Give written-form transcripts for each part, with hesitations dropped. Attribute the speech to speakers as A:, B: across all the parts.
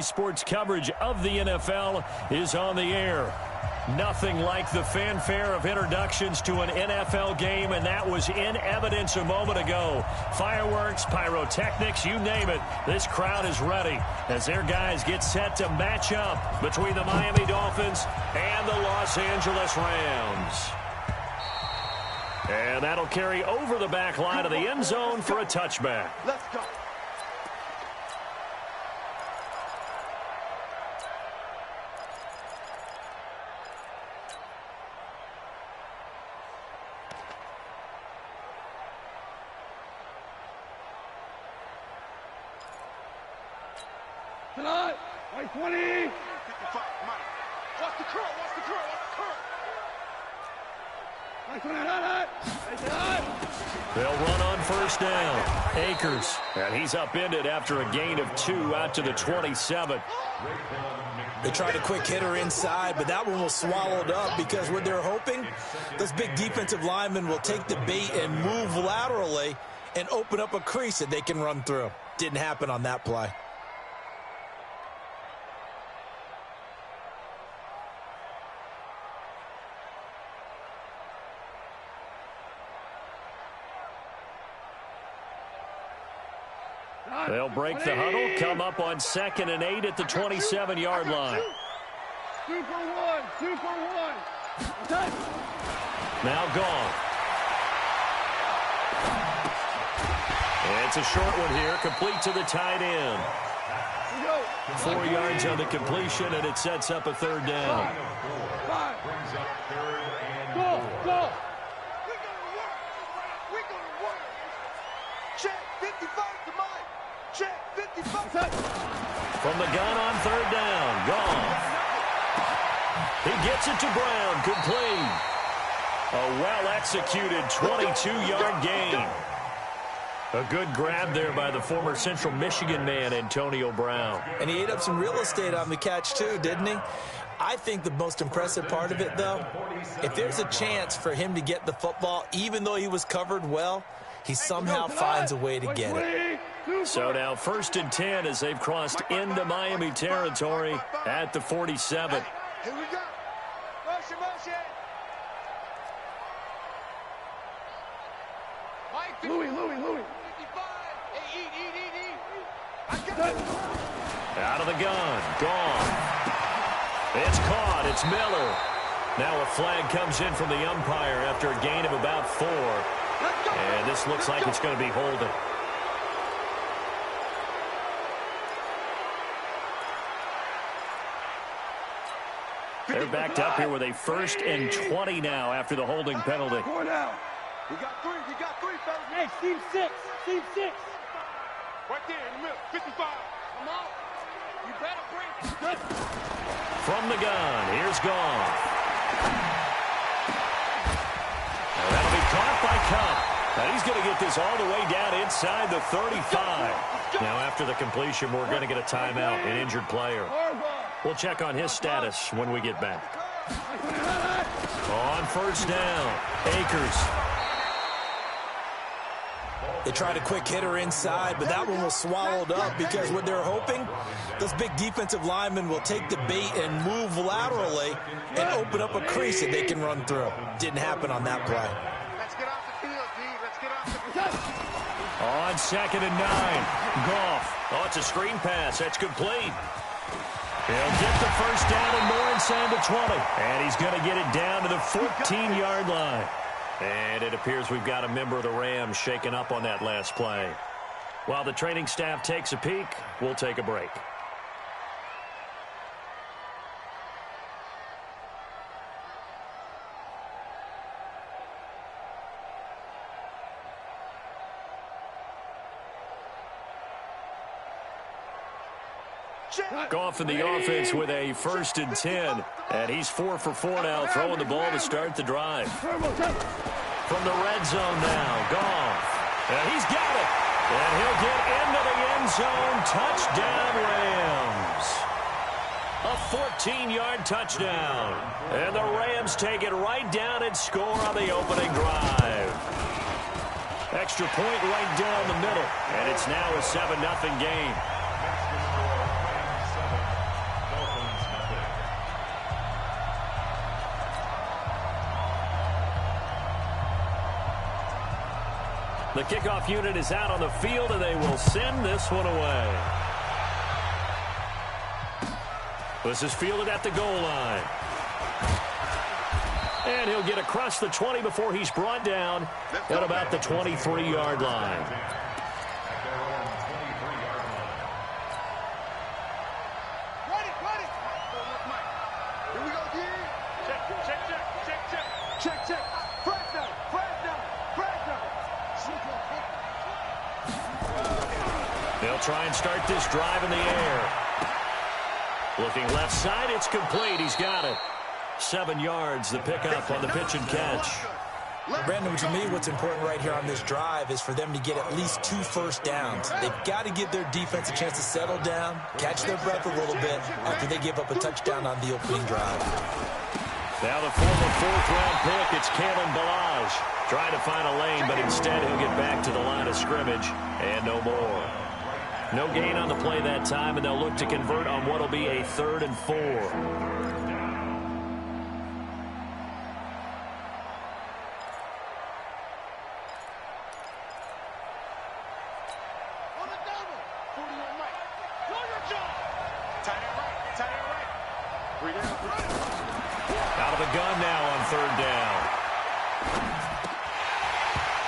A: Sports coverage of the NFL is on the air. Nothing like the fanfare of introductions to an NFL game, and that was in evidence a moment ago. Fireworks, pyrotechnics, you name it. This crowd is ready as their guys get set to match up between the Miami Dolphins and the Los Angeles Rams. And that'll carry over the back line of the end zone for a touchback.
B: Let's go.
C: Tonight, right 20.
B: 55, Mike. Watch the curl, watch the curl, watch the curl.
C: Right 20,
A: They'll run on first down. Akers. And he's upended after a gain of 2 out to the 27.
D: They tried a quick hitter inside, but that one was swallowed up because what they're hoping, those big defensive linemen will take the bait and move laterally and open up a crease that they can run through. Didn't happen on that play.
A: They'll break the huddle, come up on 2nd and 8 at the 27-yard line.
C: 2 for 1, 2 for 1.
A: Now gone. It's a short one here, complete to the tight end. 4 yards on the completion, and it sets up a 3rd down.
C: 5. Go, go.
B: We're gonna work. Check 55 to Mike. Check 55.
A: From the gun on 3rd down, gone. He gets it to Brown, complete. A well-executed 22-yard gain. A good grab there by the former Central Michigan man, Antonio Brown.
D: And he ate up some real estate on the catch, too, didn't he? I think the most impressive part of it, though, if there's a chance for him to get the football, even though he was covered well, he somehow finds a way to get it.
A: So now 1st and 10 as they've crossed into Miami territory at the 47.
B: Here we go. Motion, motion. Mike, 55.
C: Louis.
B: 55. Hey, eat. I got it.
A: Out of the gun, gone. It's caught, it's Miller. Now a flag comes in from the umpire after a gain of about 4. And this looks like it's going to be holding. They're backed up here with a 1st and 20 now after the holding penalty.
C: Going out.
B: We got 3, fellas.
C: Hey, Steve 6.
B: Right there in the middle, 55. Come on. You better break.
A: From the gun, here's Goff. Now that'll be caught by Cup. Now he's going to get this all the way down inside the 35. Now after the completion, we're going to get a timeout, an injured player. We'll check on his status when we get back. On first down, Akers.
D: They tried a quick hitter inside, but that one was swallowed up because what they're hoping, those big defensive linemen will take the bait and move laterally and open up a crease that they can run through. Didn't happen on that play.
B: Let's get off the field, D. Let's get off the field.
A: On 2nd and 9, Goff. Oh, it's a screen pass. That's complete. He'll get the first down and more inside the 20. And he's going to get it down to the 14-yard line. And it appears we've got a member of the Rams shaken up on that last play. While the training staff takes a peek, we'll take a break. Goff in the offense with a 1st and 10. And he's 4 for 4 now, throwing the ball to start the drive. From the red zone now, Goff. And he's got it. And he'll get into the end zone. Touchdown, Rams. A 14-yard touchdown. And the Rams take it right down and score on the opening drive. Extra point right down the middle. And it's now a 7-0 game. The kickoff unit is out on the field, and they will send this one away. This is fielded at the goal line. And he'll get across the 20 before he's brought down at about the 23-yard line. They'll try and start this drive in the air. Looking left side, it's complete. He's got it. 7 yards, the pickup on the pitch and catch.
D: Brandon, to me, what's important right here on this drive is for them to get at least 2 first downs. They've got to give their defense a chance to settle down, catch their breath a little bit after they give up a touchdown on the opening drive.
A: Now the former 4th-round pick, it's Kalen Ballage. Trying to find a lane, but instead he'll get back to the line of scrimmage and no more. No gain on the play that time, and they'll look to convert on what will be a 3rd and 4. Out of the gun now on 3rd down.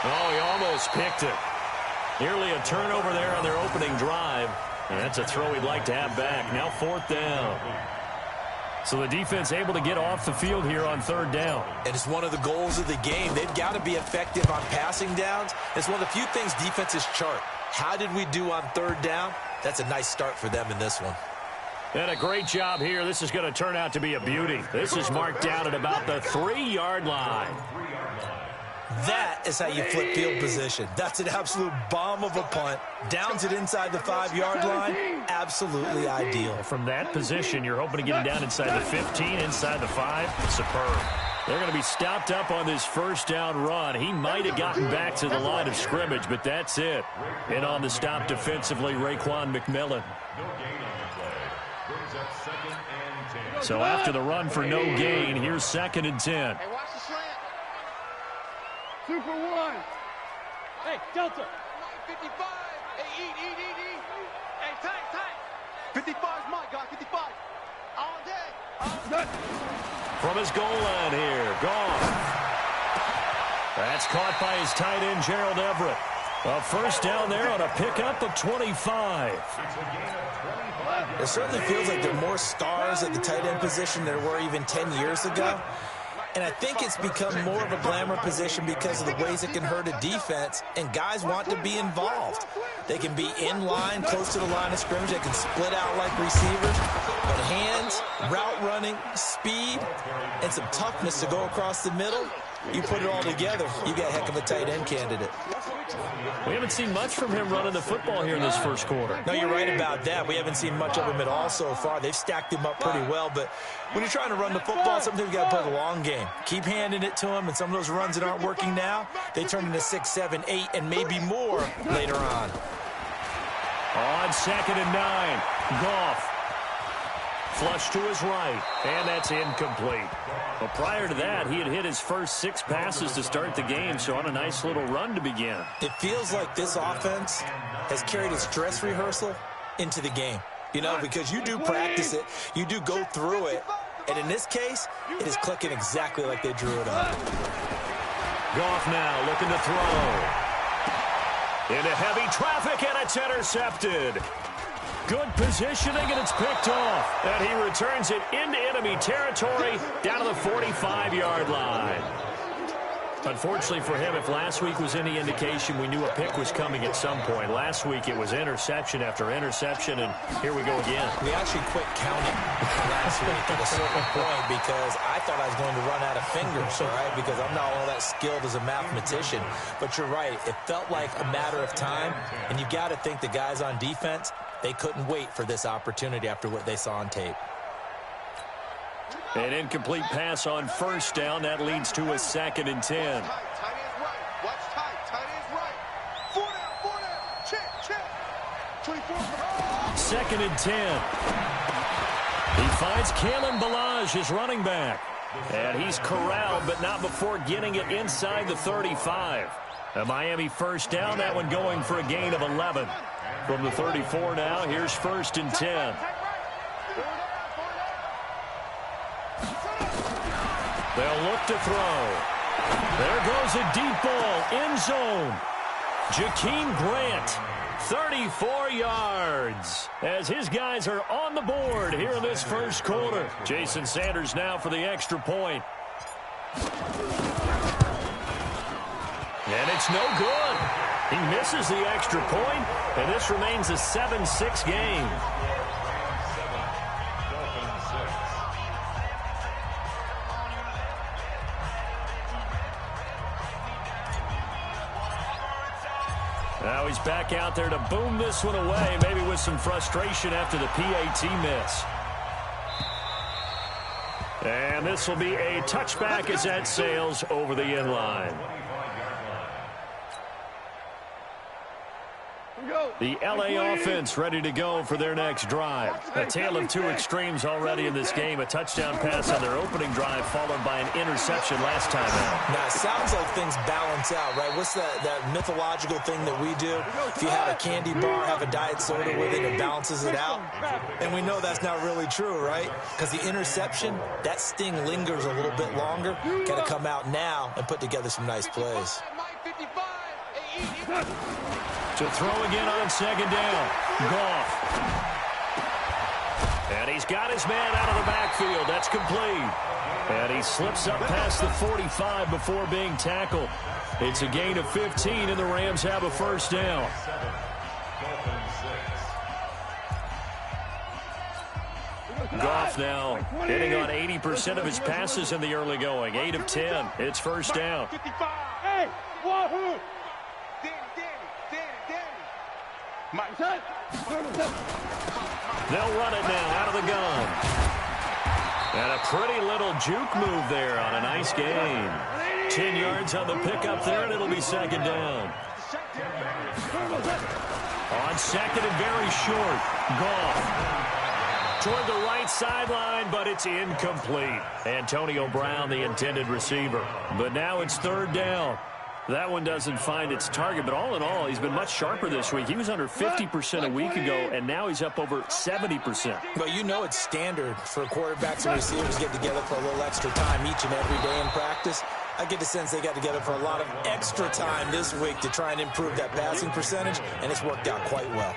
A: Oh, he almost picked it. Nearly a turnover there on their opening drive. And that's a throw he'd like to have back. Now 4th down. So the defense able to get off the field here on 3rd down.
D: And it's one of the goals of the game. They've got to be effective on passing downs. It's one of the few things defenses chart. How did we do on 3rd down? That's a nice start for them in this one.
A: And a great job here. This is going to turn out to be a beauty. This is marked down at about the 3-yard line.
D: That is how you flip field position. That's an absolute bomb of a punt. Downs it inside the 5-yard line. Absolutely ideal.
A: From that position, you're hoping to get it down inside the 15, inside the 5. Superb. They're going to be stopped up on this 1st down run. He might have gotten back to the line of scrimmage, but that's it. And on the stop defensively, Raekwon McMillan. So after the run for no gain, here's 2nd and 10.
B: Hey, watch the slant.
C: Super 1. Hey, Delta.
B: 55. Hey, eat. Hey, tight. 55 is my guy, 55. All day.
A: From his goal line here, Goff. That's caught by his tight end, Gerald Everett. A 1st down there on a pickup of 25.
D: It certainly feels like there are more stars at the tight end position than there were even 10 years ago. And I think it's become more of a glamour position because of the ways it can hurt a defense, and guys want to be involved. They can be in line, close to the line of scrimmage. They can split out like receivers. But hands, route running, speed, and some toughness to go across the middle, you put it all together, you got a heck of a tight end candidate.
A: We haven't seen much from him running the football here in this 1st quarter.
D: No, you're right about that. We haven't seen much of him at all so far. They've stacked him up pretty well, but when you're trying to run the football, sometimes you got to play the long game. Keep handing it to him, and some of those runs that aren't working now, they turn into 6, 7, 8, and maybe more later on.
A: On 2nd and 9, Goff. Flush to his right, and that's incomplete. Well, prior to that, he had hit his first 6 passes to start the game, so on a nice little run to begin.
D: It feels like this offense has carried its dress rehearsal into the game. You know, because you do practice it, you do go through it, and in this case, it is clicking exactly like they drew it up.
A: Goff now looking to throw. Into heavy traffic, and it's intercepted. Good positioning, and it's picked off. And he returns it into enemy territory down to the 45-yard line. Unfortunately for him, if last week was any indication, we knew a pick was coming at some point. Last week it was interception after interception, and here we go again.
D: We actually quit counting last week at a certain point because I thought I was going to run out of fingers, all right, because I'm not all that skilled as a mathematician. But you're right. It felt like a matter of time, and you got to think the guys on defense, they couldn't wait for this opportunity after what they saw on tape.
A: An incomplete pass on 1st down. That leads to a 2nd and 10.
B: Tight end's right. Watch tight. Tight end's right. 4 down. Check. 24.
A: 2nd and 10. He finds Kalen Ballage, his running back. And he's corralled, but not before getting it inside the 35. A Miami first down, that one going for a gain of 11. From the 34 now, here's 1st and 10. They'll look to throw. There goes a deep ball, end zone. Jakeem Grant, 34 yards, as his guys are on the board here in this first quarter. Jason Sanders now for the extra point. And it's no good. He misses the extra point, and this remains a 7-6 game. Now he's back out there to boom this one away, maybe with some frustration after the PAT miss. And this will be a touchback as that sails over the end line. The LA offense ready to go for their next drive. A tale of two extremes already in this game. A touchdown pass on their opening drive followed by an interception last time out.
D: Now, it sounds like things balance out, right? What's that mythological thing that we do? If you have a candy bar, have a diet soda with it, it balances it out. And we know that's not really true, right? Because the interception, that sting lingers a little bit longer. Got to come out now and put together some nice plays.
A: To throw again on 2nd down. Goff. And he's got his man out of the backfield. That's complete. And he slips up past the 45 before being tackled. It's a gain of 15, and the Rams have a first down. Goff now hitting on 80% of his passes in the early going. 8 of 10. It's first down.
C: Hey, wahoo!
A: They'll run it now out of the gun. And a pretty little juke move there on a nice gain. 10 yards on the pickup there, and it'll be 2nd down. On 2nd and very short. Goff. Toward the right sideline, but it's incomplete. Antonio Brown, the intended receiver. But now it's 3rd down. That one doesn't find its target, but all in all, he's been much sharper this week. He was under 50% a week ago, and now he's up over 70%.
D: But you know it's standard for quarterbacks and receivers to get together for a little extra time each and every day in practice. I get the sense they got together for a lot of extra time this week to try and improve that passing percentage, and it's worked out quite well.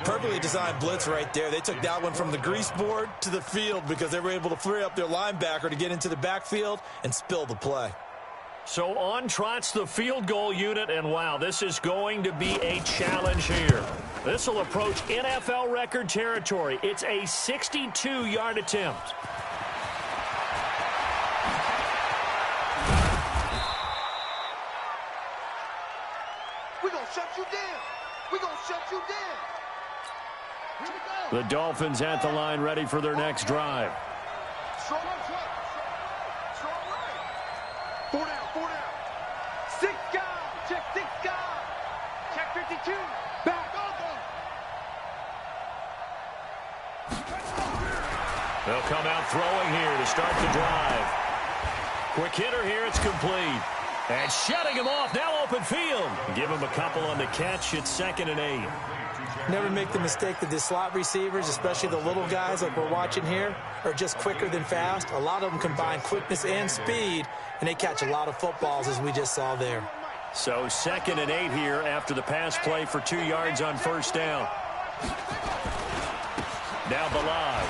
D: Perfectly designed blitz right there. They took that one from the grease board to the field because they were able to free up their linebacker to get into the backfield and spill the play.
A: So on trots the field goal unit, and wow, this is going to be a challenge here. This will approach NFL record territory. It's a 62-yard attempt.
B: We're going to shut you down. We're going to shut you down. Here we go.
A: The Dolphins at the line ready for their next drive.
B: Strong right. 4 down. 6 guys. Check 6 guys. Check 52. Back.
A: They'll come out throwing here to start the drive. Quick hitter here. It's complete. And shutting him off. Now open field. Give him a couple on the catch. It's 2nd and 8.
D: Never make the mistake that the slot receivers, especially the little guys like we're watching here, are just quicker than fast. A lot of them combine quickness and speed, and they catch a lot of footballs, as we just saw there.
A: So 2nd and 8 here after the pass play for 2 yards on 1st down. Now Balaj.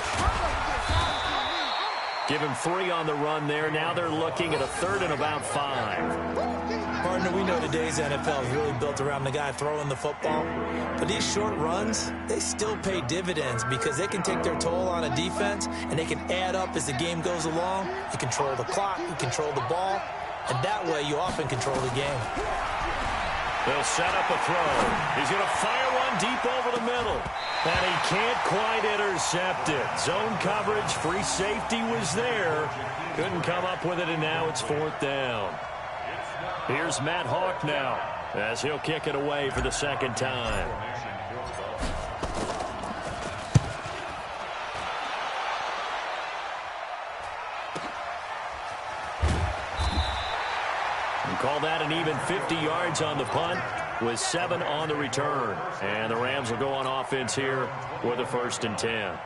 A: Give him 3 on the run there. Now they're looking at a 3rd and about 5.
D: Partner, we know today's NFL is really built around the guy throwing the football. But these short runs, they still pay dividends because they can take their toll on a defense, and they can add up as the game goes along. You control the clock, you control the ball, and that way you often control the game.
A: They'll set up a throw. He's going to fire one deep over the middle. And he can't quite intercept it. Zone coverage, free safety was there. Couldn't come up with it, and now it's 4th down. Here's Matt Hawk now as he'll kick it away for the 2nd time. call that an even 50 yards on the punt with 7 on the return. And the Rams will go on offense here with a 1st and 10.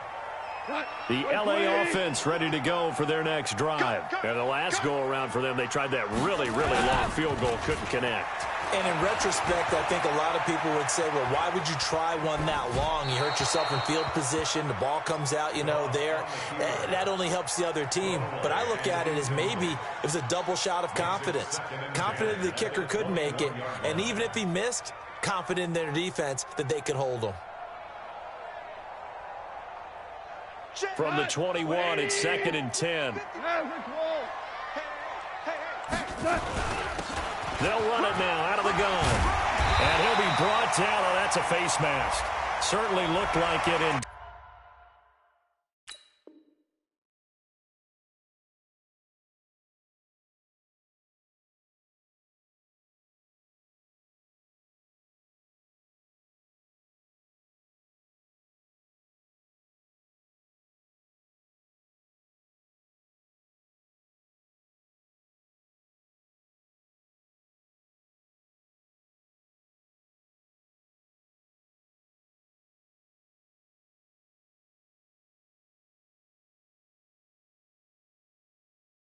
A: The L.A. offense ready to go for their next drive. And the last go-around for them, they tried that really, really long field goal, couldn't connect.
D: And in retrospect, I think a lot of people would say, well, why would you try one that long? You hurt yourself in field position. The ball comes out, there. That only helps the other team. But I look at it as maybe it was a double shot of confidence. Confident the kicker could make it. And even if he missed, confident in their defense that they could hold him.
A: From the 21, it's 2nd and 10. They'll run it now out of the gun. And he'll be brought down. Oh, that's a face mask. Certainly looked like it in.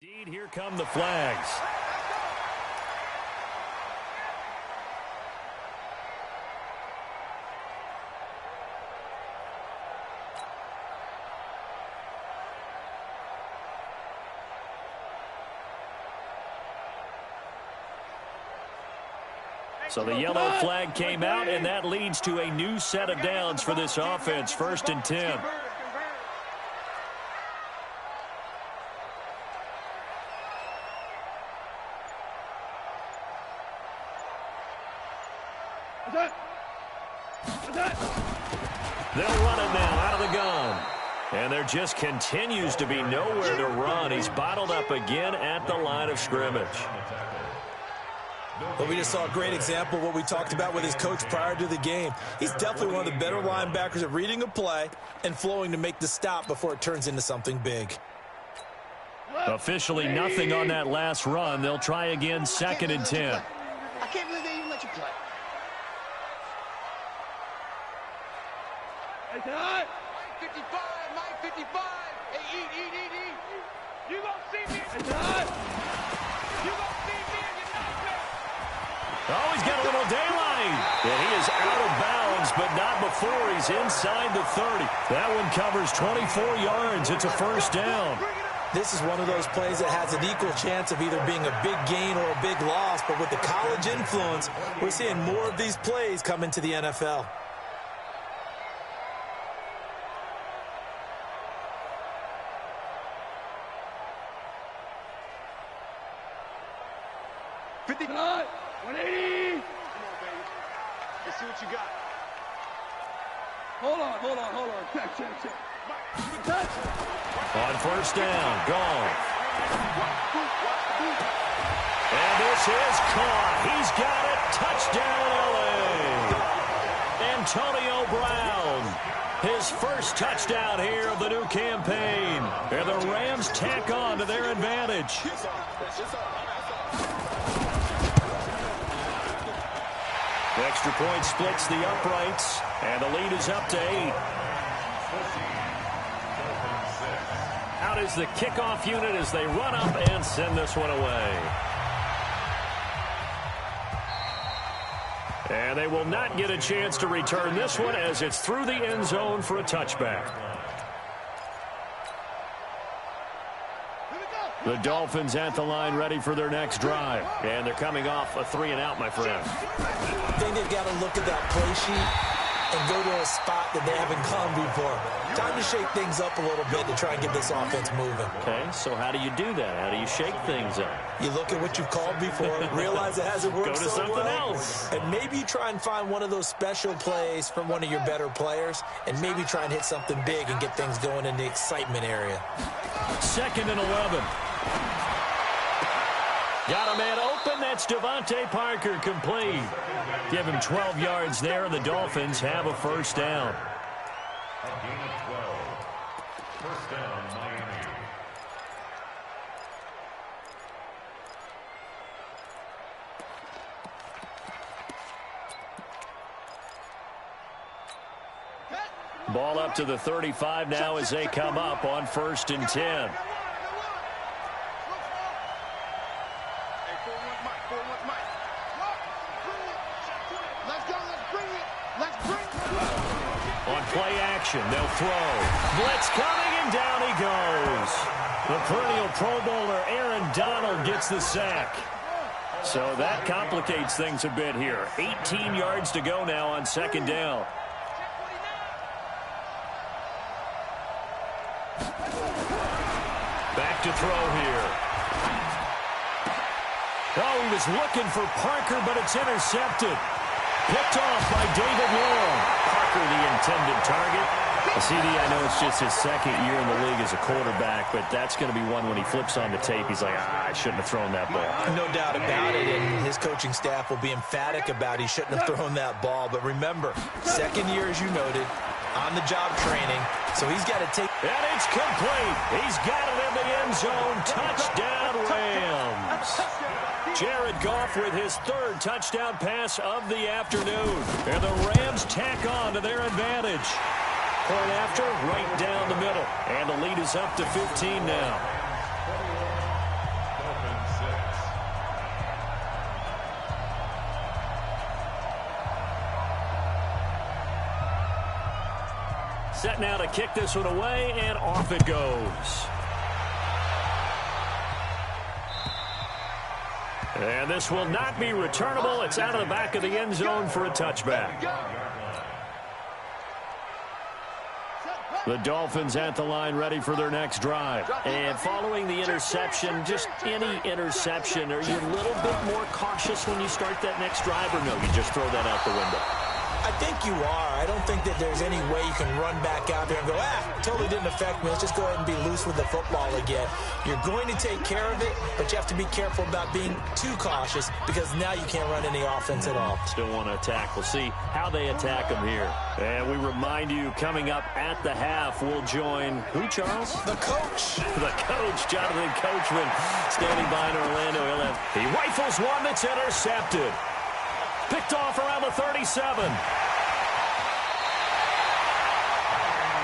A: Indeed, here come the flags. So the yellow flag came out, and that leads to a new set of downs for this offense. 1st and 10. They'll run it now out of the gun. And there just continues to be nowhere to run. He's bottled up again at the line of scrimmage.
D: But we just saw a great example of what we talked about with his coach prior to the game. He's definitely one of the better linebackers at reading a play and flowing to make the stop before it turns into something big.
A: Officially nothing on that last run. They'll try again, 2nd and 10.
B: I can't believe they even let you play. 55, Mike 55. Hey, eat.
C: You gonna see me? You gonna see me in your nightmare?
A: Oh, he's got a little daylight. And he is out of bounds, but not before he's inside the 30. That one covers 24 yards. It's a 1st down.
D: This is one of those plays that has an equal chance of either being a big gain or a big loss. But with the college influence, we're seeing more of these plays come into the NFL.
B: Let's see what you got.
C: Hold on. Check.
A: On 1st down, gone. And this is caught. He's got it. Touchdown, L.A. Antonio Brown. His 1st touchdown here of the new campaign. And the Rams tack on to their advantage. The extra point splits the uprights, and the lead is up to 8. Out is the kickoff unit as they run up and send this one away. And they will not get a chance to return this one as it's through the end zone for a touchback. The Dolphins at the line ready for their next drive. And they're coming off a 3-and-out, my friend.
D: I think they've got to look at that play sheet and go to a spot that they haven't gone before. Time to shake things up a little bit to try and get this offense moving.
A: Okay, so how do you do that? How do you shake things up?
D: You look at what you've called before, realize it hasn't worked
A: Go to
D: so
A: something
D: well,
A: else.
D: and maybe you try and find one of those special plays from one of your better players, and maybe try and hit something big and get things going in the excitement area.
A: 2nd and 11. Got a man open. That's Devontae Parker, complete. Give him 12 yards there, and the Dolphins have a 1st down.
E: A gain of 12. 1st down, Miami.
A: Ball up to the 35 now as they come up on 1st and 10. On play action, they'll throw. Blitz coming, and down he goes. The perennial Pro Bowler Aaron Donald gets the sack. So that complicates things a bit here. 18 yards to go now on 2nd down. Back to throw here. Oh, he was looking for Parker, but it's intercepted. Picked off by David Long. Parker, the intended target. CD, I know it's just his 2nd year in the league as a quarterback, but that's going to be one when he flips on the tape. He's like, I shouldn't have thrown that ball.
D: No doubt about it, and his coaching staff will be emphatic about he shouldn't have thrown that ball. But remember, 2nd year, as you noted, on-the-job training, so he's got to take.
A: And it's complete. He's got it in the end zone. Touchdown, Rams. Jared Goff with his 3rd touchdown pass of the afternoon. And the Rams tack on to their advantage. Point after, right down the middle. And the lead is up to 15 now. Set now to kick this one away, and off it goes. And this will not be returnable. It's out of the back of the end zone for a touchback. The Dolphins at the line, ready for their next drive. And following the interception, just any interception, are you a little bit more cautious when you start that next drive, or no, you just throw that out the window?
D: I think you are. I don't think that there's any way you can run back out there and go, totally didn't affect me. Let's just go ahead and be loose with the football again. You're going to take care of it, but you have to be careful about being too cautious because now you can't run any offense at all.
A: Still want to attack. We'll see how they attack them here. And we remind you, coming up at the half, we'll join who, Charles?
D: The coach.
A: The coach, Jonathan Coachman, standing by in Orlando. He rifles one that's intercepted. Picked off around the 37.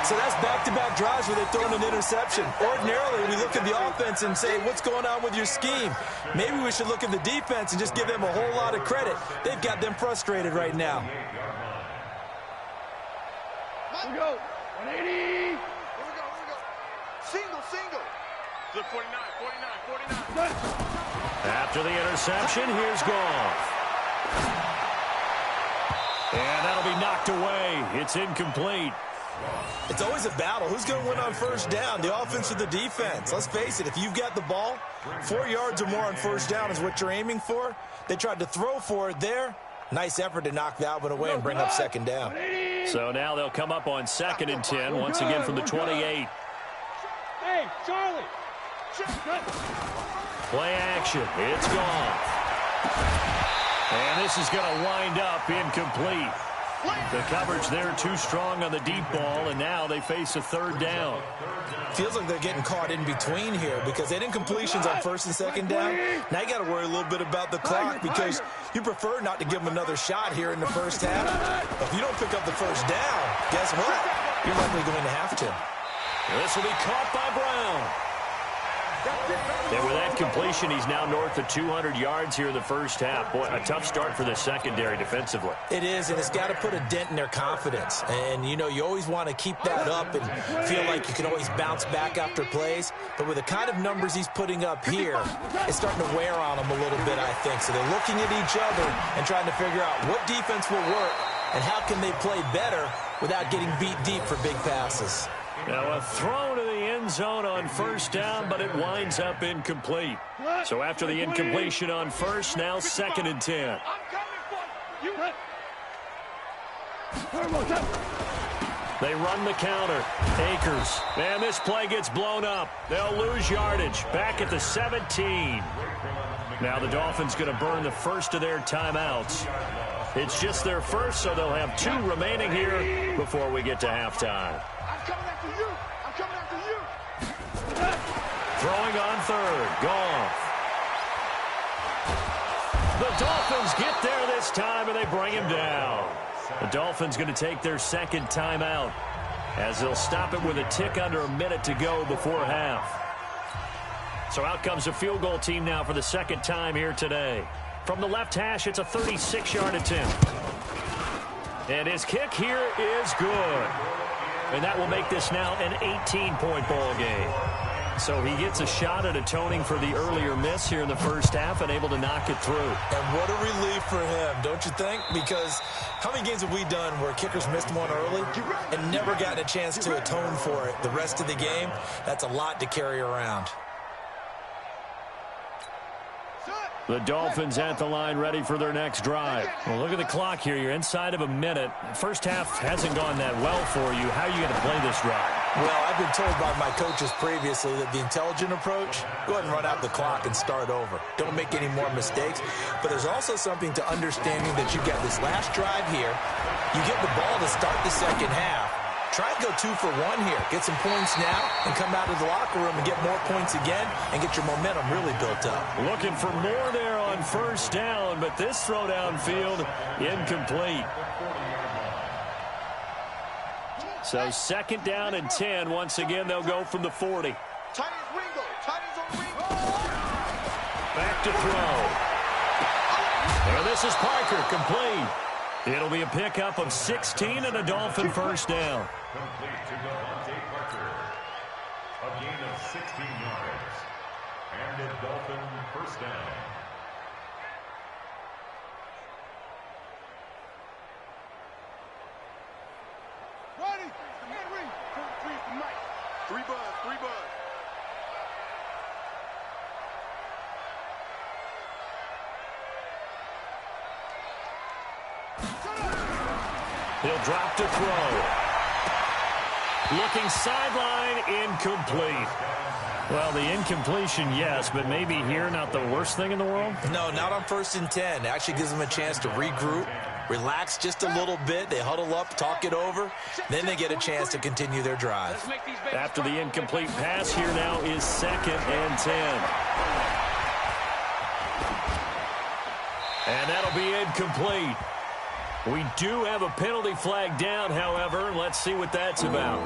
D: So that's back-to-back drives where they've thrown an interception. Ordinarily, we look at the offense and say, what's going on with your scheme? Maybe we should look at the defense and just give them a whole lot of credit. They've got them frustrated right now.
C: Here we go. 180.
B: Here we go. Single.
C: To 49.
A: After the interception, here's Goff. And that'll be knocked away. It's incomplete.
D: It's always a battle. Who's going to win on 1st down, the offense or the defense? Let's face it, if you've got the ball, 4 yards or more on 1st down is what you're aiming for. They tried to throw for it there. Nice effort to knock that one away and bring up 2nd down.
A: So now they'll come up on 2nd and 10, once again from the 28.
C: Hey, Charlie.
A: Play action. It's Goff. And this is going to wind up incomplete. The coverage there too strong on the deep ball, and now they face a 3rd down.
D: Feels like they're getting caught in between here because they had incompletions on 1st and 2nd down. Now you got to worry a little bit about the clock because you prefer not to give them another shot here in the 1st half. But if you don't pick up the 1st down, guess what? You're likely going to have to.
A: This will be caught by Brown. And with that completion, he's now north of 200 yards here in the 1st half. Boy, a tough start for the secondary defensively.
D: It is, and it's got to put a dent in their confidence. And, you know, you always want to keep that up and feel like you can always bounce back after plays. But with the kind of numbers he's putting up here, it's starting to wear on them a little bit, I think. So they're looking at each other and trying to figure out what defense will work and how can they play better without getting beat deep for big passes.
A: Now a throw to the end zone on 1st down, but it winds up incomplete. So after the incompletion on 1st, now 2nd and 10.
C: I'm coming for you.
A: They run the counter. Akers. And this play gets blown up. They'll lose yardage. Back at the 17. Now the Dolphins going to burn the first of their timeouts. It's just their first, so they'll have 2 remaining here before we get to halftime.
B: I'm coming after you.
A: Throwing on 3rd. Goff. The Dolphins get there this time, and they bring him down. The Dolphins going to take their 2nd timeout. as they'll stop it with a tick under a minute to go before half. So out comes a field goal team now for the second time here today. From the left hash, it's a 36-yard attempt. And his kick here is good. And that will make this now an 18-point ball game. So he gets a shot at atoning for the earlier miss here in the first half and able to knock it through.
D: And what a relief for him, don't you think? Because how many games have we done where kickers missed one early and never gotten a chance to atone for it the rest of the game? That's a lot to carry around.
A: The Dolphins at the line ready for their next drive. Well, look at the clock here. You're inside of a minute. First half hasn't gone that well for you. How are you going to play this drive?
D: Well, I've been told by my coaches previously that the intelligent approach, go ahead and run out the clock and start over. Don't make any more mistakes. But there's also something to understanding that you got this last drive here. You get the ball to start the second half. Try and go 2 for 1 here. Get some points now and come out of the locker room and get more points again and get your momentum really built up.
A: Looking for more there on first down, but this throw downfield incomplete. So second down and 10. Once again, they'll go from the 40.
B: Tight ends Ringo. Tight ends on Ringo.
A: Back to throw. And this is Parker, complete. It'll be a pickup of 16 and a Dolphin first down.
E: Complete to Devontae Parker. A gain of 16 yards. And a Dolphin first down.
B: Ready. Henry. 43 is the mic. 3 buzz. 3 buzz.
A: He'll drop to throw. Looking sideline, incomplete. Well, the incompletion, yes, but maybe here not the worst thing in the world?
D: No, not on 1st and 10. It actually gives them a chance to regroup, relax just a little bit. They huddle up, talk it over. Then they get a chance to continue their drive.
A: After the incomplete pass, here now is 2nd and 10. And that'll be incomplete. We do have a penalty flag down, however. Let's see what that's about.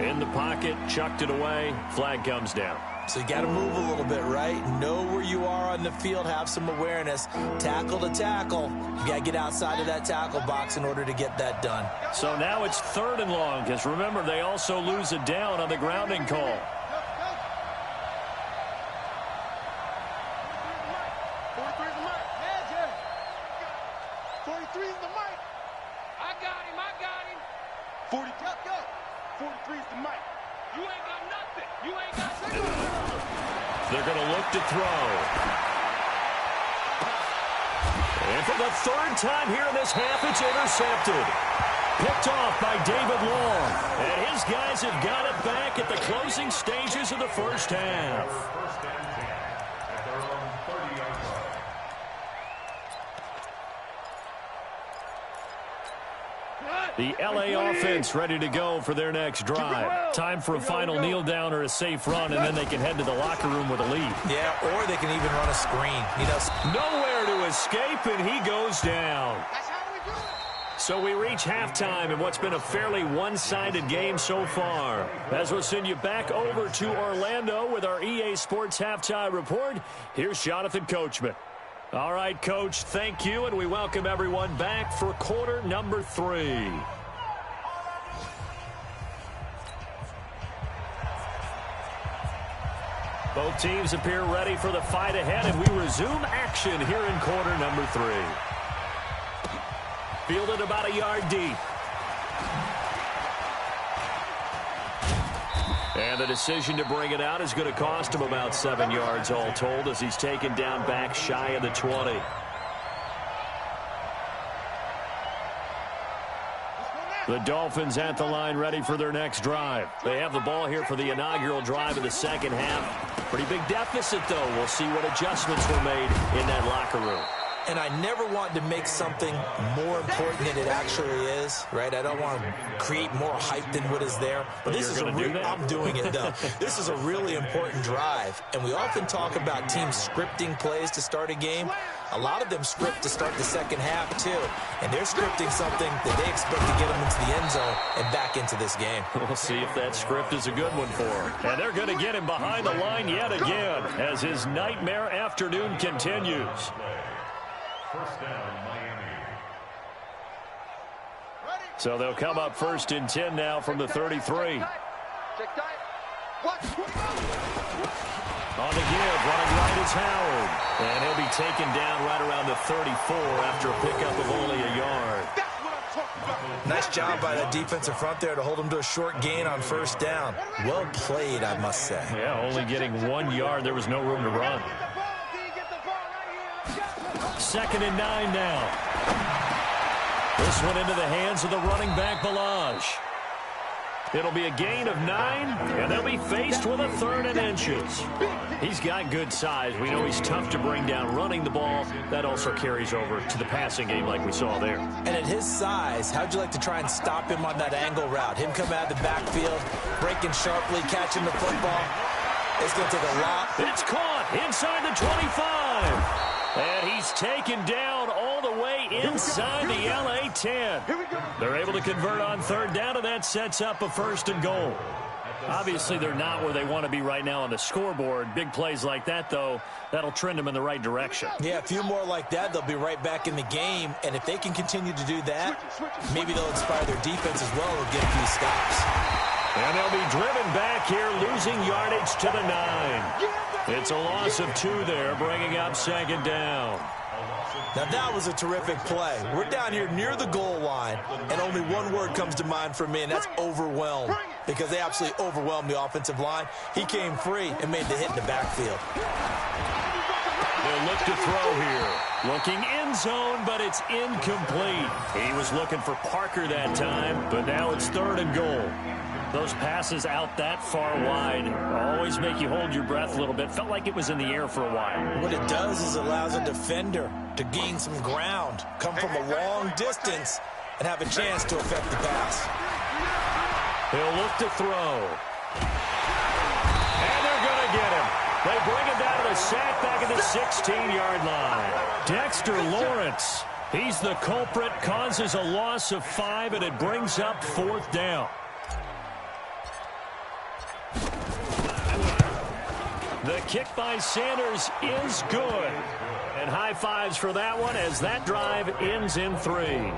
A: In the pocket, chucked it away. Flag comes down.
D: So you got to move a little bit, right? Know where you are on the field, have some awareness. Tackle to tackle. You got to get outside of that tackle box in order to get that done.
A: So now it's 3rd and long, because remember, they also lose a down on the grounding call.
B: 43 is the mic.
C: I got him.
B: 40, go. 43 is the mic.
C: You ain't got nothing. You ain't got nothing.
A: They're going to look to throw. And for the 3rd time here in this half, it's intercepted. Picked off by David Long. And his guys have got it back at the closing stages of the first half.
E: First and 10 at their own 30-yard line.
A: The LA offense ready to go for their next drive. Time for a final kneel down or a safe run, and then they can head to the locker room with a lead.
D: Yeah, or they can even run a screen.
A: Nowhere to escape, and he goes down.
B: That's how we do it.
A: So we reach halftime in what's been a fairly one-sided game so far. As we'll send you back over to Orlando with our EA Sports Halftime Report, here's Jonathan Coachman. All right, Coach, thank you, and we welcome everyone back for quarter number 3. Both teams appear ready for the fight ahead, and we resume action here in quarter number 3. Fielded about a yard deep. And the decision to bring it out is going to cost him about 7 yards all told as he's taken down back shy of the 20. The Dolphins at the line ready for their next drive. They have the ball here for the inaugural drive of the second half. Pretty big deficit, though. We'll see what adjustments were made in that locker room.
D: And I never want to make something more important than it actually is, right? I don't want to create more hype than what is there. But this is I'm doing it, though. This is a really important drive. And we often talk about teams scripting plays to start a game. A lot of them script to start the second half, too. And they're scripting something that they expect to get them into the end zone and back into this game.
A: We'll see if that script is a good one for him. And they're going to get him behind the line yet again as his nightmare afternoon continues.
E: First down, Miami.
A: So they'll come up 1st and 10 now from the 33. On the give, running right is Howard. And he'll be taken down right around the 34 after a pickup of only a yard.
D: Nice job by the defensive front there to hold him to a short gain on 1st down. Well played, I must say.
A: Yeah, only getting 1 yard. There was no room to run. 2nd and 9 now. This one into the hands of the running back, Balaj. It'll be a gain of 9, and they'll be faced with a 3rd and inches. He's got good size. We know he's tough to bring down running the ball. That also carries over to the passing game like we saw there.
D: And at his size, how'd you like to try and stop him on that angle route? Him come out of the backfield, breaking sharply, catching the football. It's going to take a lot.
A: It's caught inside the 25. And he's taken down all the way inside the LA 10. They're able to convert on 3rd down, and that sets up a 1st and goal. Obviously, they're not where they want to be right now on the scoreboard. Big plays like that, though, that'll trend them in the right direction.
D: Yeah, a few more like that, they'll be right back in the game. And if they can continue to do that, maybe they'll inspire their defense as well and get a few stops.
A: And they'll be driven back here, losing yardage to the 9. It's a loss of 2 there, bringing up 2nd down.
D: Now, that was a terrific play. We're down here near the goal line, and only one word comes to mind for me, and that's overwhelmed, because they absolutely overwhelmed the offensive line. He came free and made the hit in the backfield.
A: They'll look to throw here. Looking end zone, but it's incomplete. He was looking for Parker that time, but now it's 3rd and goal. Those passes out that far wide always make you hold your breath a little bit. Felt like it was in the air for a while.
D: What it does is it allows a defender to gain some ground, come from a long distance, and have a chance to affect the pass.
A: He'll look to throw. And they're going to get him. They bring him down to the sack back at the 16-yard line. Dexter Lawrence, he's the culprit, causes a loss of 5, and it brings up 4th down. The kick by Sanders is good. And high fives for that one as that drive ends in 3.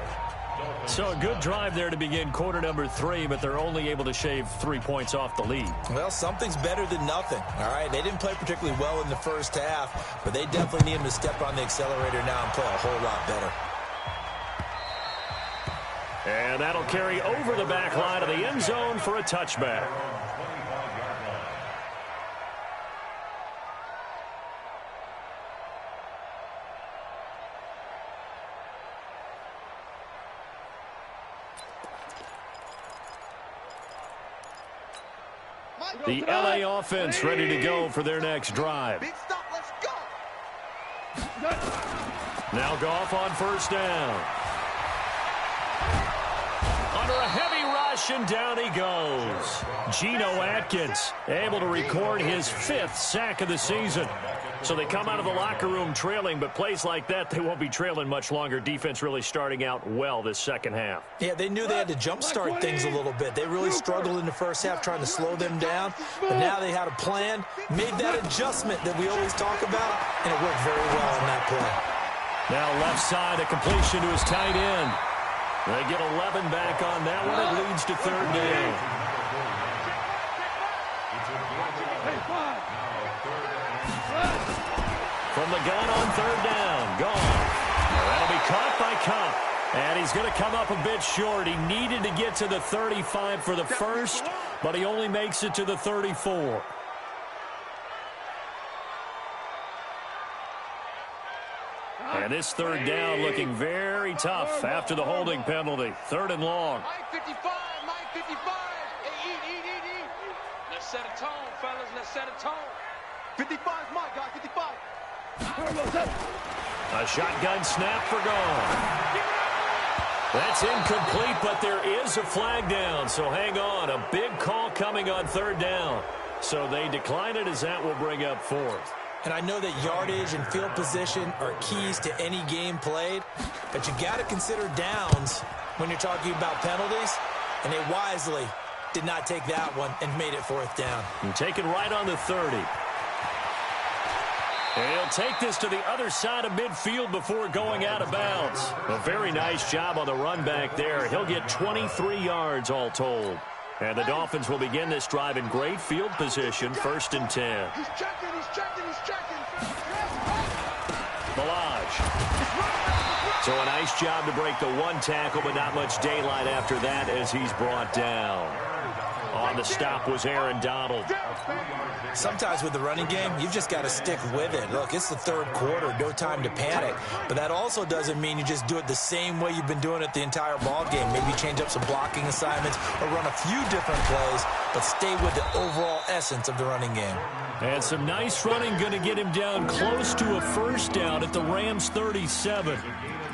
A: So a good drive there to begin quarter number 3, but they're only able to shave 3 points off the lead.
D: Well, something's better than nothing, all right? They didn't play particularly well in the first half, but they definitely need him to step on the accelerator now and play a whole lot better.
A: And that'll carry over the back line of the end zone for a touchback. The LA offense ready to go for their next drive.
B: Big stop, let's go.
A: Now Goff on 1st down. Under a heavy rush, and down he goes. Geno Atkins able to record his 5th sack of the season. So they come out of the locker room trailing, but plays like that, they won't be trailing much longer. Defense really starting out well this second half.
D: Yeah, they knew they had to jumpstart things a little bit. They really struggled in the first half trying to slow them down, but now they had a plan, made that adjustment that we always talk about, and it worked very well on that play.
A: Now left side, a completion to his tight end. They get 11 back on that one. It leads to 3rd down. From the gun on 3rd down. Gone. That'll be caught by Cup. And he's going to come up a bit short. He needed to get to the 35 for the first, but he only makes it to the 34. And this 3rd down looking very tough after the holding penalty. 3rd and long.
B: Mike 55, Mike 55. Hey, eat. Let's set a tone, fellas. Let's set a tone. 55 is my guy, 55.
A: A shotgun snap for gone. That's incomplete, but there is a flag down, so hang on. A big call coming on third down. So they decline it as that will bring up fourth.
D: And I know that yardage and field position are keys to any game played, but you got to consider downs when you're talking about penalties, and they wisely did not take that one and made it fourth down.
A: And taken right on the 30. And he'll take this to the other side of midfield before going out of bounds. A very nice job on the run back there. He'll get 23 yards all told. And the Dolphins will begin this drive in great field position, 1st and 10.
B: He's checking.
A: Milage. So a nice job to break the one tackle, but not much daylight after that as he's brought down. On the stop was Aaron Donald.
D: Sometimes with the running game, you've just got to stick with it. Look, it's the third quarter, no time to panic. But that also doesn't mean you just do it the same way you've been doing it the entire ball game. Maybe change up some blocking assignments or run a few different plays, but stay with the overall essence of the running game.
A: And some nice running going to get him down close to a first down at the Rams 37.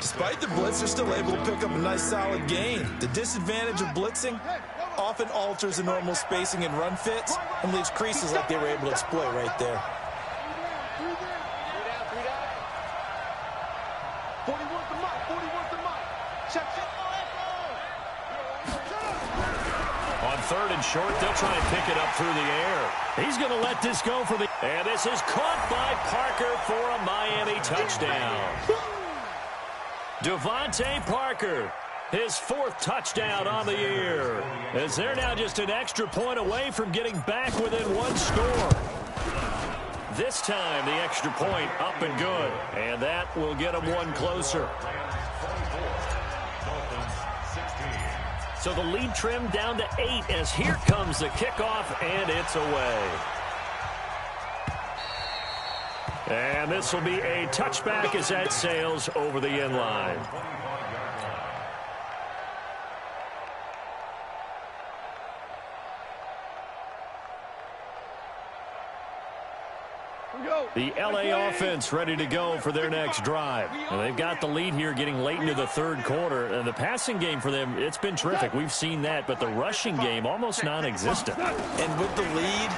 D: Despite the blitz, they're still able to pick up a nice solid gain. The disadvantage of blitzing often alters the normal spacing and run fits and leaves creases like they were able to exploit right there.
B: 41's the mark. Check.
A: On 3rd and short, they'll try and pick it up through the air. He's going to let this go for the... And this is caught by Parker for a Miami touchdown. Devontae Parker, his 4th touchdown on the year, as they're now just an extra point away from getting back within one score. This time, the extra point up and good, and that will get them one closer. So the lead trimmed down to 8 as here comes the kickoff, and it's away. And this will be a touchback as that sails over the end line. The LA offense ready to go for their next drive. And they've got the lead here getting late into the third quarter. And the passing game for them, it's been terrific. We've seen that, but the rushing game almost non-existent.
D: And with the lead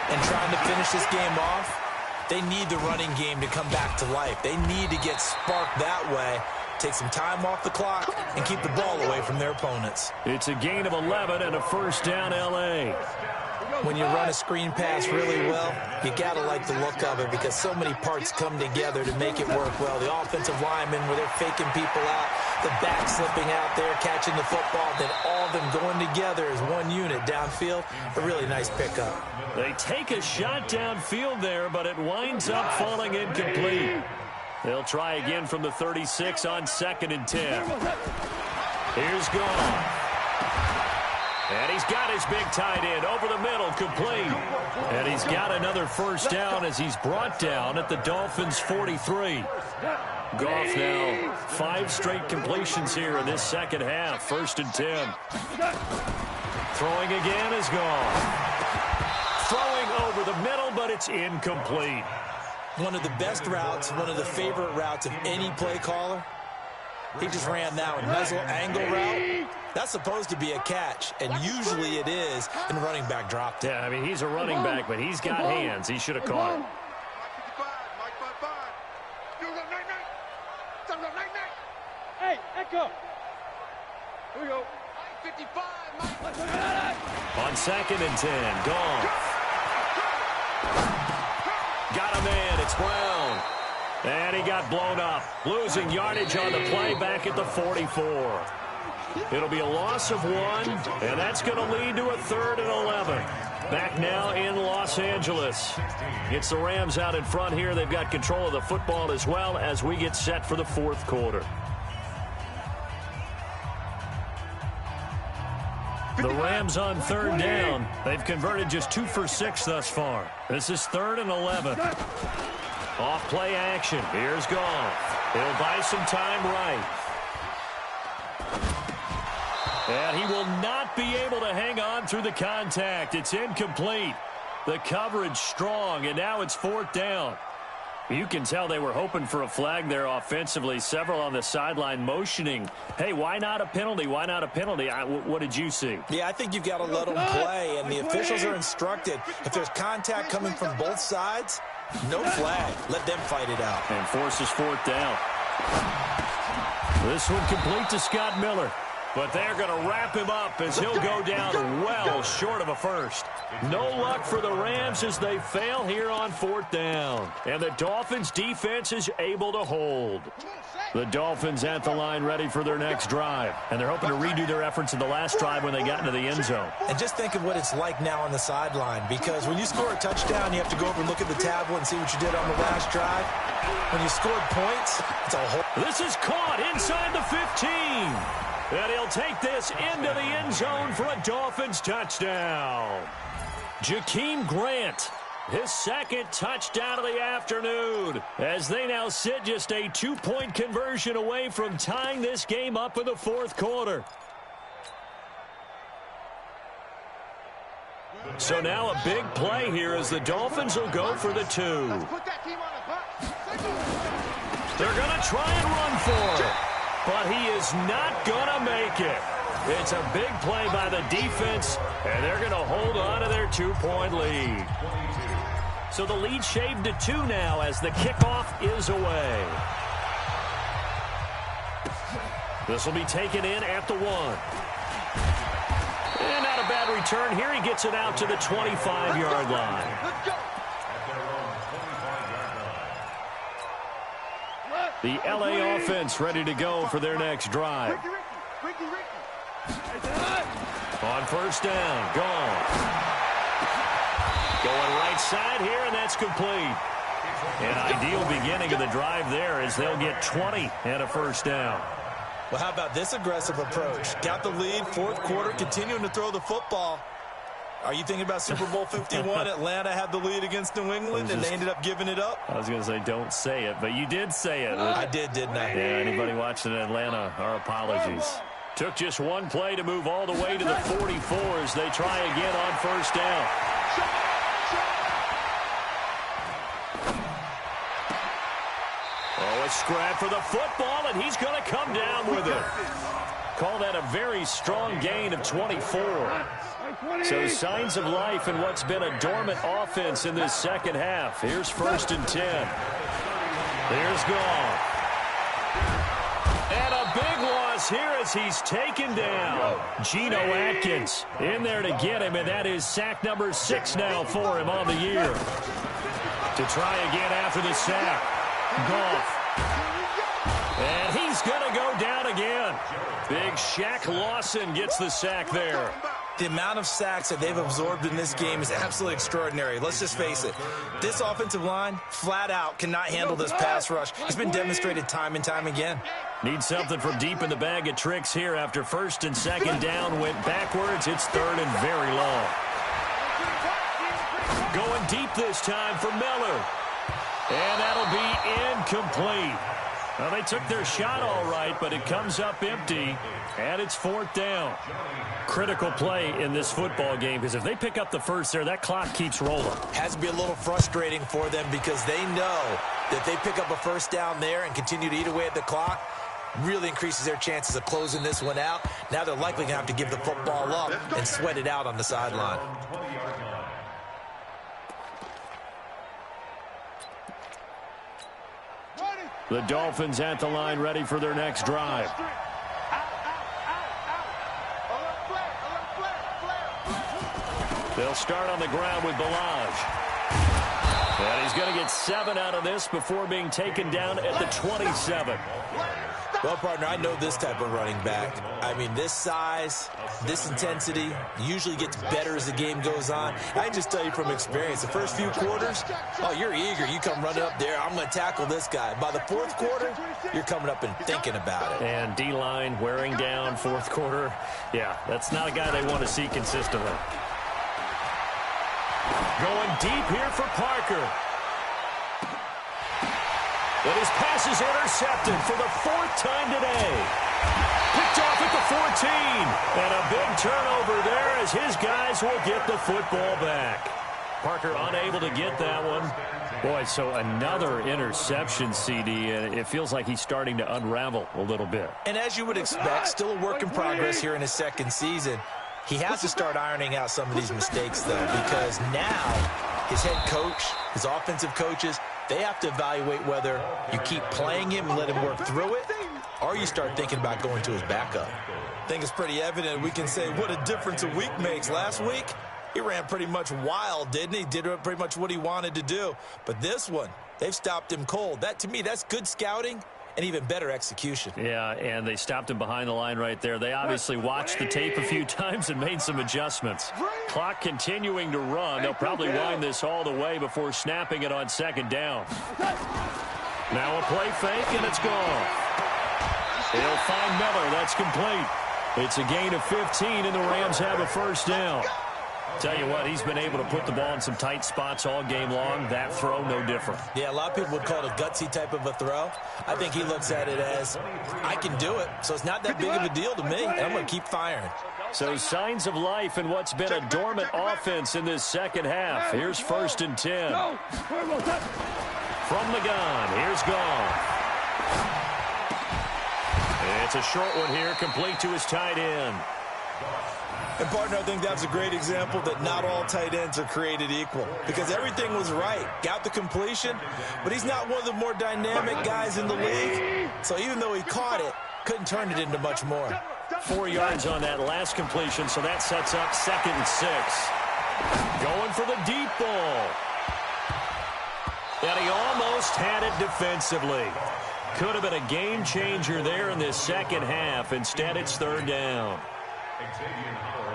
D: and trying to finish this game off, they need the running game to come back to life. They need to get sparked that way, take some time off the clock, and keep the ball away from their opponents.
A: It's a gain of 11 and a first down LA.
D: When you run a screen pass really well, you got to like the look of it because so many parts come together to make it work well. The offensive linemen, where they're faking people out, the back slipping out there, catching the football, then all of them going together as one unit downfield. A really nice pickup.
A: They take a shot downfield there, but it winds up falling incomplete. They'll try again from the 36 on 2nd and 10. Here's Gone. And he's got his big tight end over the middle, complete. And he's got another first down as he's brought down at the Dolphins' 43. Goff now 5 straight completions here in this second half, 1st and 10. Throwing again is Gone. Throwing over the middle, but it's incomplete.
D: One of the best routes, one of the favorite routes of any play caller. He just ran that one. Muzzle angle route. That's supposed to be a catch, and usually it is, and the running back dropped it.
A: Yeah, I mean, he's a running back, but he's got hands. He should have caught it.
B: Mike 55. You go 99.
C: Hey, Echo. Here we go.
B: Mike 55. Mike.
A: On 2nd and 10, Gone. Got a man, it's Brown. And he got blown up, losing yardage on the play back at the 44. It'll be a loss of 1, and that's going to lead to a 3rd and 11. Back now in Los Angeles. It's the Rams out in front here. They've got control of the football as well as we get set for the 4th quarter. The Rams on 3rd down. They've converted just 2 for 6 thus far. This is 3rd and 11. Off play action. Here's Goff. He'll buy some time right. And he will not be able to hang on through the contact. It's incomplete. The coverage strong, and now it's 4th down. You can tell they were hoping for a flag there offensively. Several on the sideline motioning, hey, why not a penalty? Why not a penalty? What did you see?
D: Yeah, I think you've got to let them play, and the officials are instructed. If there's contact coming from both sides, no flag. Let them fight it out.
A: And forces 4th down. This one complete to Scott Miller. But they're going to wrap him up as he'll go down well short of a first. No luck for the Rams as they fail here on 4th down. And the Dolphins' defense is able to hold. The Dolphins at the line ready for their next drive. And they're hoping to redo their efforts in the last drive when they got into the end zone.
D: And just think of what it's like now on the sideline, because when you score a touchdown, you have to go over and look at the tablet and see what you did on the last drive. When you scored points, it's a whole...
A: This is caught inside the 15. And he'll take this into the end zone for a Dolphins touchdown. Jakeem Grant, his second touchdown of the afternoon, as they now sit just a 2-point conversion away from tying this game up in the 4th quarter. So now a big play here as the Dolphins will go for the 2. They're going to try and run for it. But he is not going to make it. It's a big play by the defense, and they're going to hold on to their 2-point lead. So the lead shaved to 2 now as the kickoff is away. This will be taken in at the 1. And not a bad return here. He gets it out to the 25-yard line. The LA offense ready to go for their next drive. On 1st down, gone. Going right side here, and that's complete. An ideal beginning of the drive there as they'll get 20 and a 1st down.
D: Well, how about this aggressive approach? Got the lead, 4th quarter, continuing to throw the football. Are you thinking about Super Bowl 51? Atlanta had the lead against New England, and they ended up giving it up?
A: I was going to say don't say it, but you did say it.
D: I did, didn't I?
A: Yeah, anybody watching in Atlanta, our apologies. Took just one play to move all the way to the 44 as they try again on 1st down. Oh, a scrap for the football, and he's going to come down with it. Call that a very strong gain of 24. So signs of life in what's been a dormant offense in this second half. Here's 1st and 10. There's Goff. And a big loss here as he's taken down. Geno Atkins in there to get him, and that is sack number 6 now for him on the year. To try again after the sack. Goff. And he's going to go down again. Big Shaq Lawson gets the sack there.
D: The amount of sacks that they've absorbed in this game is absolutely extraordinary. Let's just face it. This offensive line, flat out, cannot handle this pass rush. It's been demonstrated time and time again.
A: Need something from deep in the bag of tricks here after 1st and 2nd down went backwards. It's 3rd and very long. Going deep this time for Miller. And that'll be incomplete. Well, they took their shot all right, but it comes up empty, and it's 4th down. Critical play in this football game, because if they pick up the first there, that clock keeps rolling.
D: Has to be a little frustrating for them because they know that they pick up a 1st down there and continue to eat away at the clock, really increases their chances of closing this one out. Now they're likely going to have to give the football up and sweat it out on the sideline.
A: The Dolphins at the line ready for their next drive. They'll start on the ground with Balaj. And he's going to get 7 out of this before being taken down at the 27.
D: Well, partner, I know this type of running back. I mean, this size, this intensity usually gets better as the game goes on. I can just tell you from experience, the first few quarters, oh, you're eager. You come running up there, I'm going to tackle this guy. By the 4th quarter, you're coming up and thinking about it.
A: And D-line wearing down 4th quarter. Yeah, that's not a guy they want to see consistently. Going deep here for Parker. But his pass is intercepted for the 4th time today. Picked off at the 14. And a big turnover there as his guys will get the football back. Parker unable to get that one. Boy, so another interception, CD, and it feels like he's starting to unravel a little bit.
D: And as you would expect, still a work in progress here in his second season. He has to start ironing out some of these mistakes, though, because now his head coach, his offensive coaches, they have to evaluate whether you keep playing him and let him work through it, or you start thinking about going to his backup. I think it's pretty evident. We can say what a difference a week makes. Last week, he ran pretty much wild, didn't he? Did pretty much what he wanted to do. But this one, they've stopped him cold. That, to me, that's good scouting and even better execution.
A: Yeah, and they stopped him behind the line right there. They obviously watched the tape a few times and made some adjustments. Clock continuing to run. They'll probably wind this all the way before snapping it on second down. Now a play fake, and it's gone. He'll find Miller. That's complete. It's a gain of 15, and the Rams have a first down. Tell you what, he's been able to put the ball in some tight spots all game long. That throw, no different.
D: Yeah, a lot of people would call it a gutsy type of a throw. I think he looks at it as, I can do it, so it's not that big of a deal to me, and I'm going to keep firing.
A: So signs of life in what's been a dormant offense in this second half. Here's 1st and 10. From the gun, here's Goff. It's a short one here, complete to his tight end.
D: And, partner, I think that's a great example that not all tight ends are created equal, because everything was right. Got the completion, but he's not one of the more dynamic guys in the league. So even though he caught it, couldn't turn it into much more.
A: 4 yards on that last completion, so that sets up 2nd and 6. Going for the deep ball. And he almost had it defensively. Could have been a game changer there in this second half. Instead, it's 3rd down.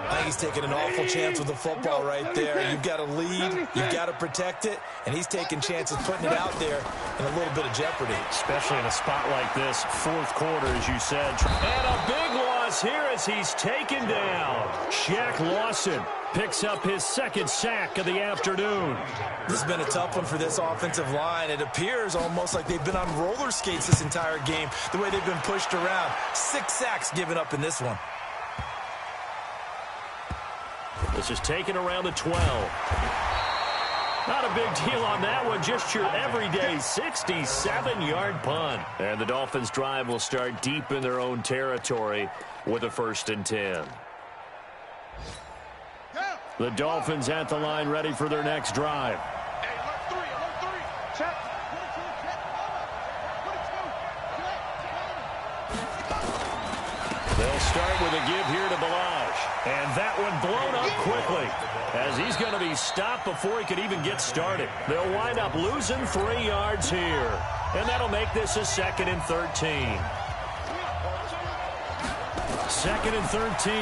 D: I think he's taking an awful chance with the football right there. You've got to lead, you've got to protect it, and he's taking chances putting it out there in a little bit of jeopardy.
A: Especially in a spot like this, 4th quarter, as you said. And a big loss here as he's taken down. Shaq Lawson picks up his 2nd sack of the afternoon.
D: This has been a tough one for this offensive line. It appears almost like they've been on roller skates this entire game, the way they've been pushed around. 6 sacks given up in this one.
A: This is taken around the 12. Not a big deal on that one. Just your everyday 67-yard punt. And the Dolphins' drive will start deep in their own territory with a 1st and 10. The Dolphins at the line ready for their next drive.
C: Check.
A: They'll start with a give here to Balaj. And that one blown up quickly as he's going to be stopped before he could even get started. They'll wind up losing 3 yards here. And that'll make this a 2nd and 13. 2nd and 13.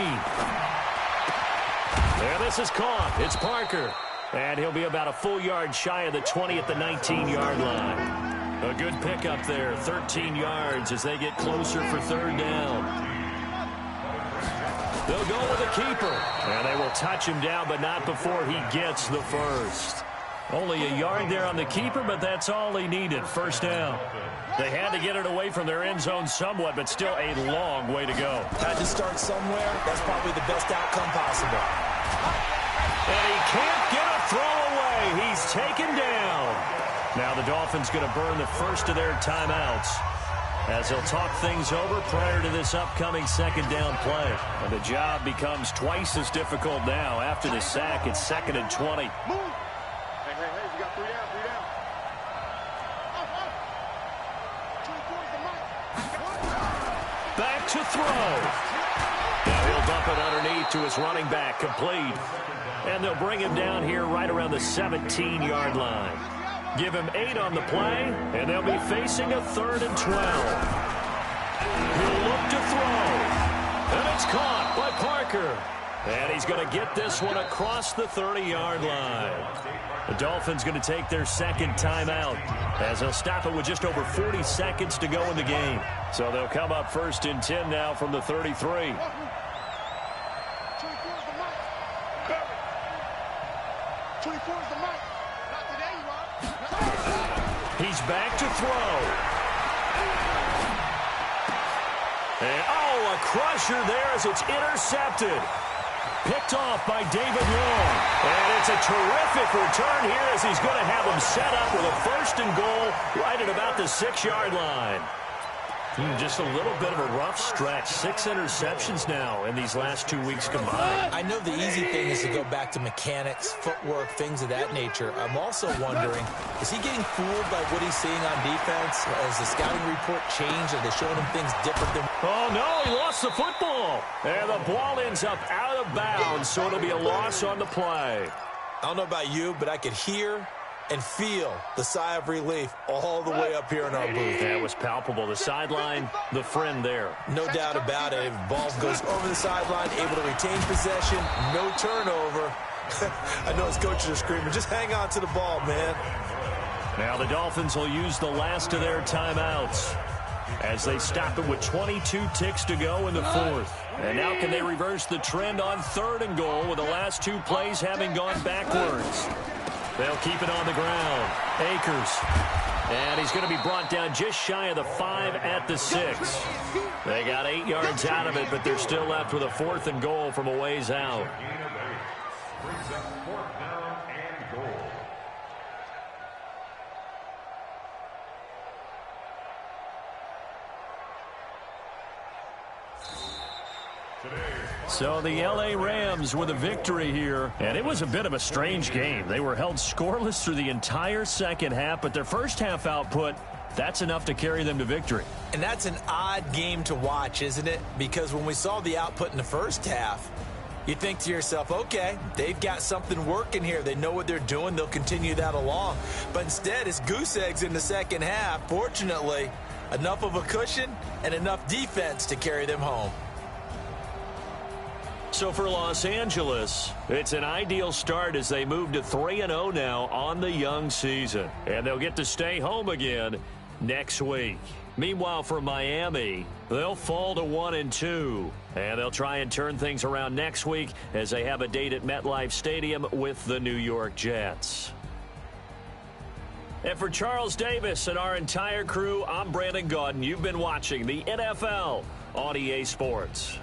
A: And this is caught. It's Parker. And he'll be about a full yard shy of the 20 at the 19-yard line. A good pickup there. 13 yards as they get closer for 3rd down. They'll go with a keeper. And they will touch him down, but not before he gets the first. Only a yard there on the keeper, but that's all he needed. 1st down. They had to get it away from their end zone somewhat, but still a long way to go.
D: Had to start somewhere. That's probably the best outcome possible.
A: And he can't get a throw away. He's taken down. Now the Dolphins going to burn the first of their timeouts as they'll talk things over prior to this upcoming 2nd down play. And the job becomes twice as difficult now. After the sack, it's 2nd and 20.
C: Hey, you got 3 down, 3 down.
A: Back to throw. Now he'll dump it underneath to his running back, complete. And they'll bring him down here right around the 17-yard line. Give him 8 on the play, and they'll be facing a 3rd and 12. He'll look to throw. And it's caught by Parker. And he's going to get this one across the 30-yard line. The Dolphins going to take their 2nd timeout as they'll stop it with just over 40 seconds to go in the game. So they'll come up 1st and 10 now from the 33. He's back to throw. And, a crusher there as it's intercepted. Picked off by David Long. And it's a terrific return here as he's going to have him set up with a 1st and goal right at about the 6-yard line. Just a little bit of a rough stretch. 6 interceptions now in these last 2 weeks combined.
D: I know the easy thing is to go back to mechanics, footwork, things of that nature. I'm also wondering, is he getting fooled by what he's seeing on defense? Has the scouting report changed? Are they showing him things different than...
A: Oh, no, he lost the football. And the ball ends up out of bounds, so it'll be a loss on the play.
D: I don't know about you, but I could hear and feel the sigh of relief all the way up here in our booth.
A: That was palpable. The sideline, the friend there.
D: No doubt about it. Ball goes over the sideline, able to retain possession, no turnover. I know his coaches are screaming, just hang on to the ball, man.
A: Now the Dolphins will use the last of their timeouts as they stop it with 22 ticks to go in the 4th. And now can they reverse the trend on 3rd and goal with the last 2 plays having gone backwards? They'll keep it on the ground. Akers. And he's going to be brought down just shy of the 5 at the 6. They got 8 yards out of it, but they're still left with a 4th and goal from a ways out.
E: Brings up 4th down and goal.
A: So the L.A. Rams with a victory here, and it was a bit of a strange game. They were held scoreless through the entire second half, but their first half output, that's enough to carry them to victory.
D: And that's an odd game to watch, isn't it? Because when we saw the output in the first half, you think to yourself, okay, they've got something working here. They know what they're doing. They'll continue that along. But instead, it's goose eggs in the second half. Fortunately, enough of a cushion and enough defense to carry them home.
A: So for Los Angeles, it's an ideal start as they move to 3-0 now on the young season. And they'll get to stay home again next week. Meanwhile, for Miami, they'll fall to 1-2. And they'll try and turn things around next week as they have a date at MetLife Stadium with the New York Jets. And for Charles Davis and our entire crew, I'm Brandon Gaudin. You've been watching the NFL on EA Sports.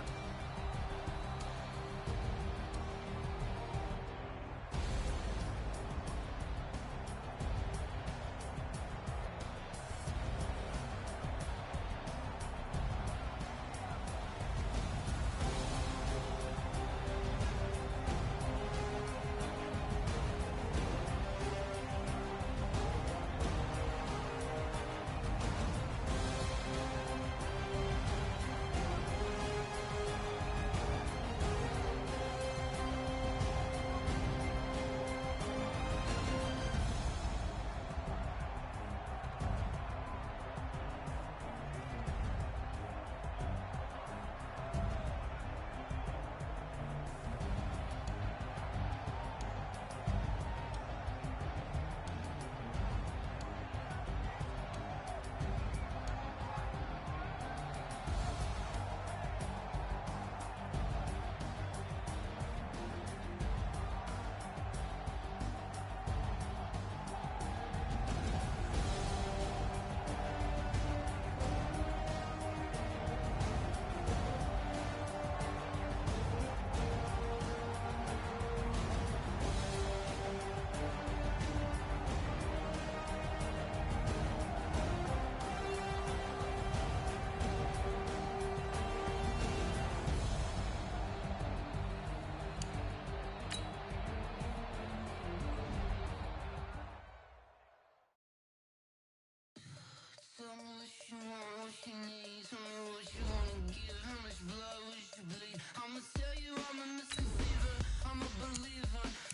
F: I'ma tell you I'm a Mr. Fever, I'm a believer.